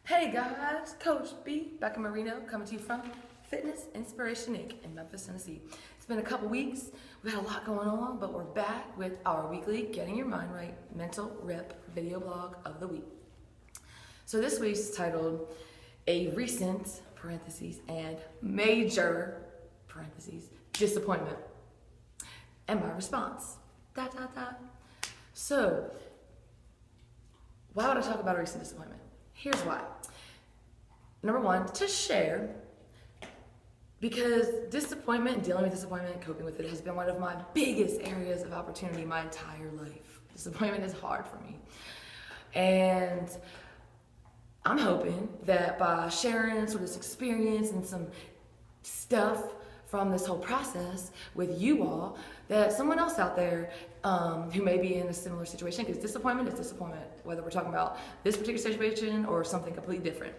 Hey guys, Coach B back in Marino, coming to you from Fitness Inspiration Inc. in Memphis, Tennessee. It's been a couple weeks, we've had a lot going on, but we're back with our weekly Getting Your Mind Right Mental Rep video blog of the week. So this week's titled A Recent parentheses and Major parentheses Disappointment and my response. So, why would I talk about a recent disappointment? Here's why. Number one, to share, because disappointment and dealing with disappointment and coping with it has been one of my biggest areas of opportunity my entire life. Disappointment is hard for me. And I'm hoping that by sharing sort of this experience and some stuff from this whole process with you all, that someone else out there who may be in a similar situation, because disappointment is disappointment, whether we're talking about this particular situation or something completely different,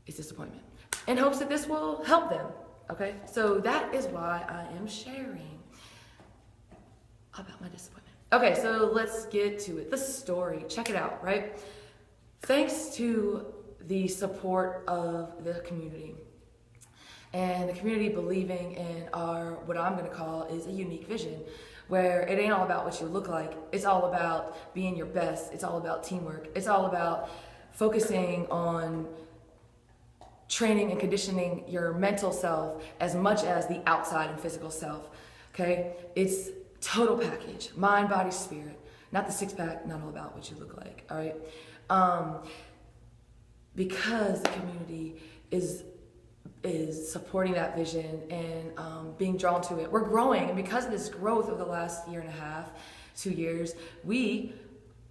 it's disappointment. In hopes that this will help them, okay? So that is why I am sharing about my disappointment. Okay, so let's get to it. The story, check it out, right? Thanks to the support of the community, and the community believing in our, what I'm gonna call is a unique vision, where it ain't all about what you look like, it's all about being your best, it's all about teamwork, it's all about focusing on training and conditioning your mental self as much as the outside and physical self, okay? It's total package, mind, body, spirit, not the six pack, not all about what you look like, all right? Because the community is supporting that vision and being drawn to it. We're growing, and because of this growth over the last year and a half, 2 years, we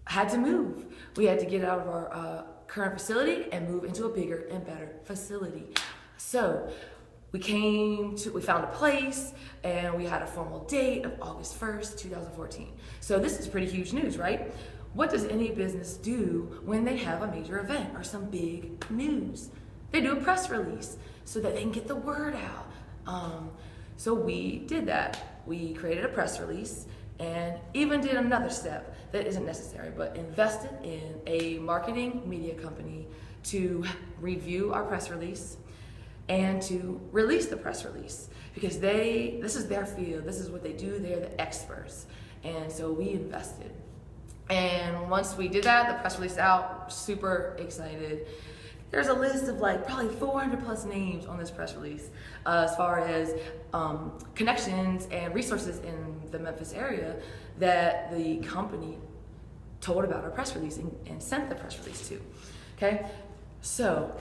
had to move. We had to get out of our current facility and move into a bigger and better facility. So we found a place, and we had a formal date of August 1st, 2014. So this is pretty huge news, right? What does any business do when they have a major event or some big news? They do a press release so that they can get the word out. So we did that. We created a press release and even did another step that isn't necessary, but invested in a marketing media company to review our press release and to release the press release, because this is their field, this is what they do, they're the experts. And so we invested. And once we did that, the press release out, super excited. There's a list of like probably 400 plus names on this press release as far as connections and resources in the Memphis area that the company told about our press release and sent the press release to, okay? So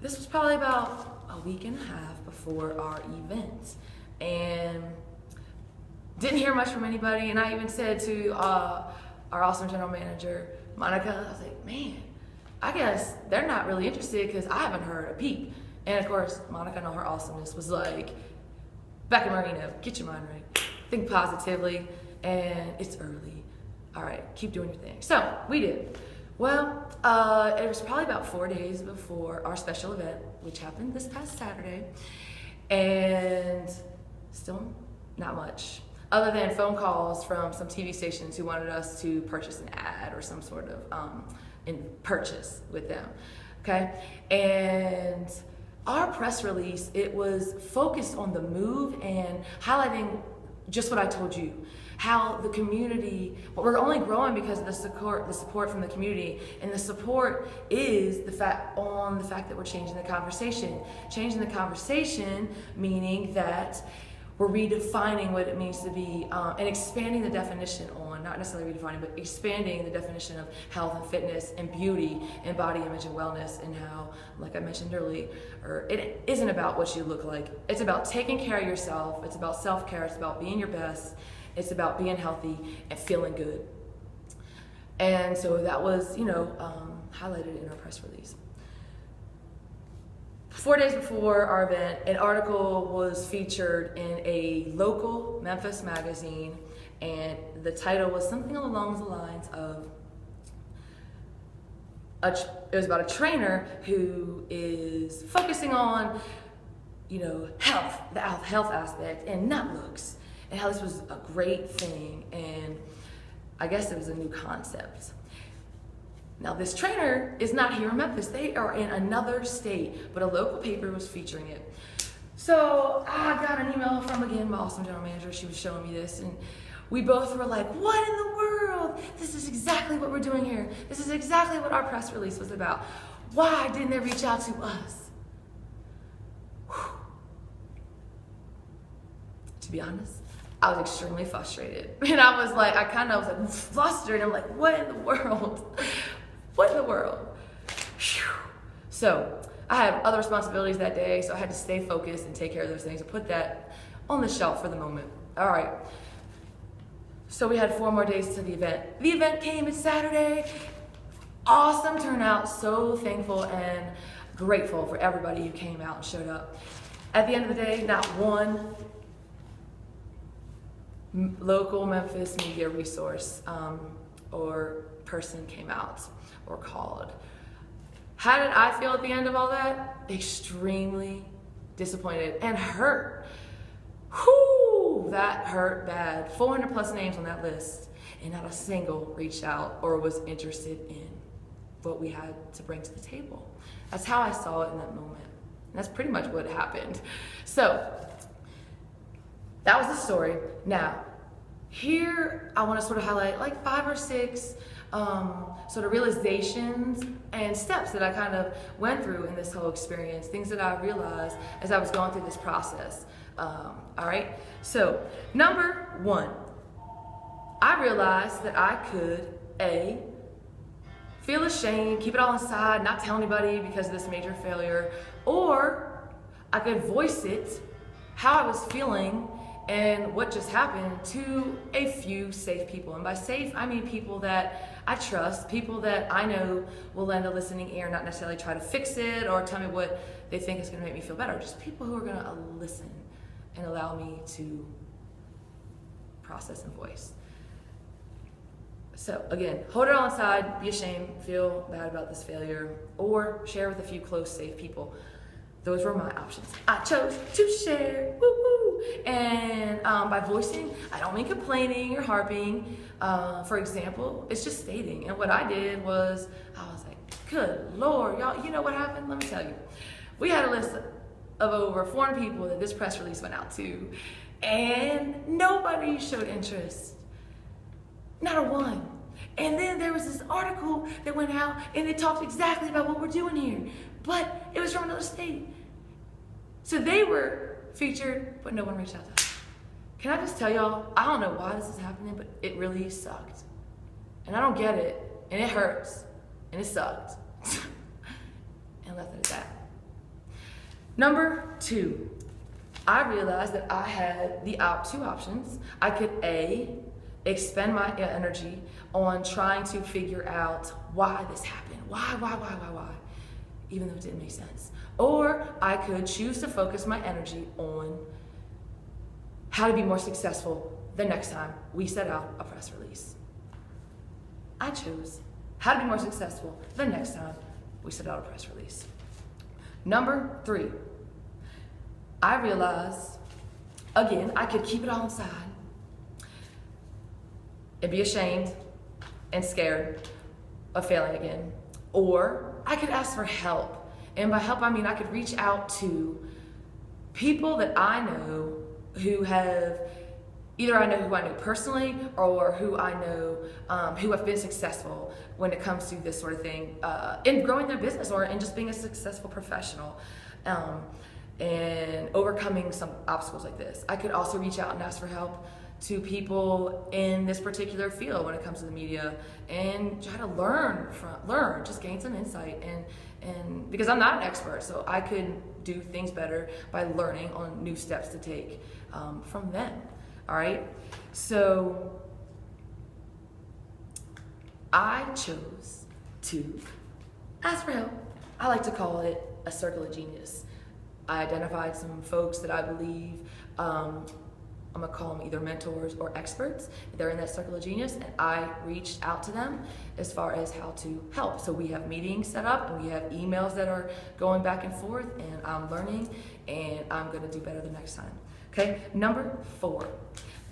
this was probably about a week and a half before our event, and didn't hear much from anybody. And I even said to our awesome general manager, Monica, I was like, man, I guess they're not really interested because I haven't heard a peep. And of course, Monica, in all her awesomeness, was like, back in Marino, get your mind right, think positively, and it's early. All right, keep doing your thing. So we did. Well, it was probably about 4 days before our special event, which happened this past Saturday, and still not much, other than phone calls from some TV stations who wanted us to purchase an ad or some sort of purchase with them, okay? And our press release, it was focused on the move and highlighting just what I told you, how the community, but we're only growing because of the support from the community, and the support is the fact that we're changing the conversation, meaning that we're redefining what it means to be, and expanding the definition on, not necessarily redefining, but expanding the definition of health and fitness and beauty and body image and wellness, and how, like I mentioned earlier, it isn't about what you look like. It's about taking care of yourself. It's about self-care. It's about being your best. It's about being healthy and feeling good. And so that was, highlighted in our press release. 4 days before our event, an article was featured in a local Memphis magazine, and the title was something along the lines of, it was about a trainer who is focusing on, health, the health aspect, and not looks, and how this was a great thing, and I guess it was a new concept. Now this trainer is not here in Memphis. They are in another state, but a local paper was featuring it. So I got an email from, again, my awesome general manager. She was showing me this, and we both were like, what in the world? This is exactly what we're doing here. This is exactly what our press release was about. Why didn't they reach out to us? Whew. To be honest, I was extremely frustrated. And I was like, flustered. I'm like, what in the world? What in the world? Whew. So I had other responsibilities that day, so I had to stay focused and take care of those things and put that on the shelf for the moment. All right. So we had 4 more days to the event. The event came, it's Saturday. Awesome turnout. So thankful and grateful for everybody who came out and showed up. At the end of the day, not one local Memphis media resource or person came out or called. How did I feel at the end of all that? Extremely disappointed and hurt. Whew, that hurt bad. 400 plus names on that list, and not a single reached out or was interested in what we had to bring to the table. That's how I saw it in that moment. And that's pretty much what happened. So that was the story. Now, here I want to sort of highlight like 5 or 6 sort of realizations and steps that I kind of went through in this whole experience, things that I realized as I was going through this process. All right, so number 1, I realized that I could feel ashamed, keep it all inside, not tell anybody because of this major failure, or I could voice it, how I was feeling and what just happened, to a few safe people. And by safe, I mean people that I trust, people that I know will lend a listening ear, not necessarily try to fix it or tell me what they think is gonna make me feel better, just people who are gonna listen and allow me to process and voice. So again, hold it all inside, be ashamed, feel bad about this failure, or share with a few close, safe people. Those were my options. I chose to share, woo-woo. And by voicing, I don't mean complaining or harping. For example, it's just stating. And what I did was, I was like, good Lord, y'all, you know what happened? Let me tell you. We had a list of over 400 people that this press release went out to, and nobody showed interest. Not a one. And then there was this article that went out and it talked exactly about what we're doing here, but it was from another state. So they were featured, but no one reached out to us. Can I just tell y'all, I don't know why this is happening, but it really sucked. And I don't get it, and it hurts, and it sucked. And left it at that. Number 2, I realized that I had the 2 options. I could expend my energy on trying to figure out why this happened. Why? Even though it didn't make sense. Or I could choose to focus my energy on how to be more successful the next time we set out a press release. I chose how to be more successful the next time we set out a press release. Number 3, I realized, again, I could keep it all inside and be ashamed and scared of failing again. Or I could ask for help. And by help, I mean I could reach out to people that I know who have, either I know who I know personally or who I know who have been successful when it comes to this sort of thing in growing their business or in just being a successful professional and overcoming some obstacles like this. I could also reach out and ask for help to people in this particular field when it comes to the media and try to learn, just gain some insight and because I'm not an expert, so I could do things better by learning on new steps to take from them. All right, so I chose to ask for help. I like to call it a circle of genius. I identified some folks that I believe I'm gonna call them either mentors or experts. They're in that circle of genius, and I reached out to them as far as how to help. So we have meetings set up, and we have emails that are going back and forth, and I'm learning, and I'm gonna do better the next time. Okay, number 4,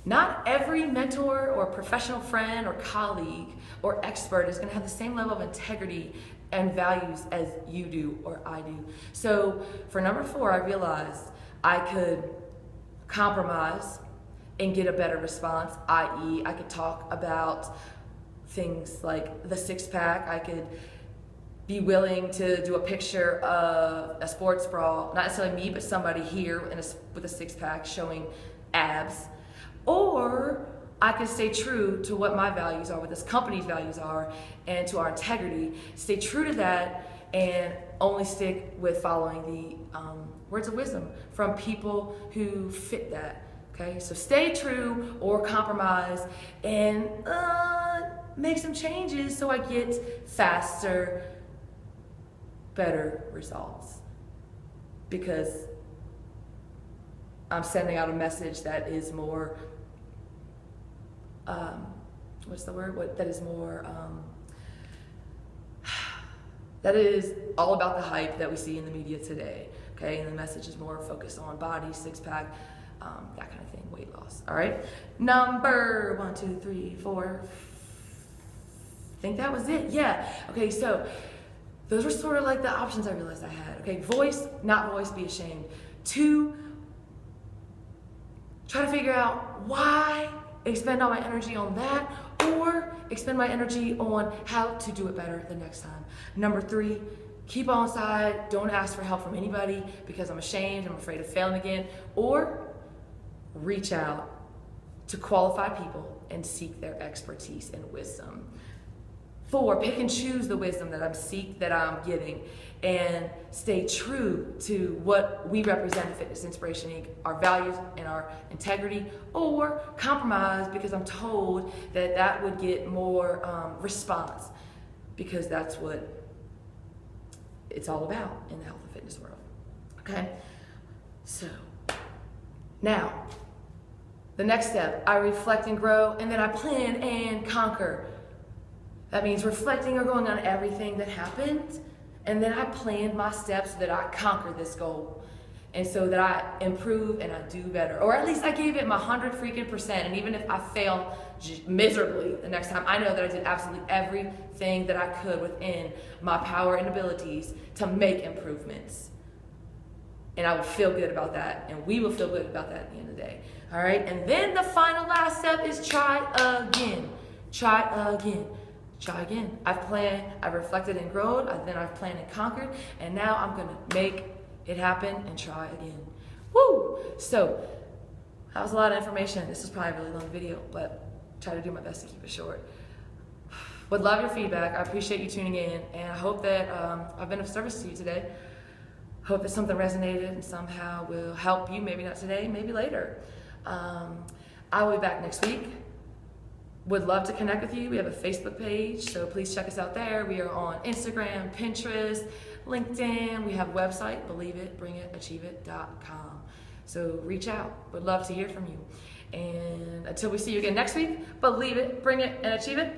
Not every mentor or professional friend or colleague or expert is going to have the same level of integrity and values as you do or I do. So for number 4, I realized I could compromise and get a better response, i.e. I could talk about things like the six-pack. I could be willing to do a picture of a sports bra, not necessarily me, but somebody here with a six-pack showing abs. Or I could stay true to what my values are, what this company's values are, and to our integrity. Stay true to that and only stick with following the words of wisdom from people who fit that. Okay, so stay true or compromise and make some changes so I get faster, better results. Because I'm sending out a message that is more, that is all about the hype that we see in the media today. Okay, and the message is more focused on body, six-pack, that kind of thing, weight loss. All right, number 1, 2, 3, 4. I think that was it. Yeah. Okay, so those were sort of like the options I realized I had. Okay, voice, not voice, be ashamed. 2, try to figure out why, expend all my energy on that, or expend my energy on how to do it better the next time. Number 3, keep on side, don't ask for help from anybody because I'm ashamed, I'm afraid of failing again, or reach out to qualified people and seek their expertise and wisdom. 4, pick and choose the wisdom that I'm getting and stay true to what we represent at Fitness Inspiration Inc., our values and our integrity, or compromise because I'm told that that would get more response, because that's what it's all about in the health and fitness world. Okay, so now the next step, I reflect and grow, and then I plan and conquer. That means reflecting or going on everything that happened, and then I planned my steps so that I conquer this goal, and so that I improve and I do better, or at least I gave it my 100% and even if I fail miserably the next time, I know that I did absolutely everything that I could within my power and abilities to make improvements, and I will feel good about that, and we will feel good about that at the end of the day. All right, and then the final last step is try again. Try again. Try again. I've planned, I've reflected and grown, then I've planned and conquered, and now I'm gonna make it happen and try again. Woo! So, that was a lot of information. This is probably a really long video, but try to do my best to keep it short. Would love your feedback. I appreciate you tuning in, and I hope that I've been of service to you today. Hope that something resonated and somehow will help you, maybe not today, maybe later. I will be back next week. Would love to connect with you. We have a Facebook page, so please check us out there. We are on Instagram, Pinterest, LinkedIn. We have a website, believeitbringitachieveit.com. So reach out. Would love to hear from you. And until we see you again next week, believe it, bring it, and achieve it.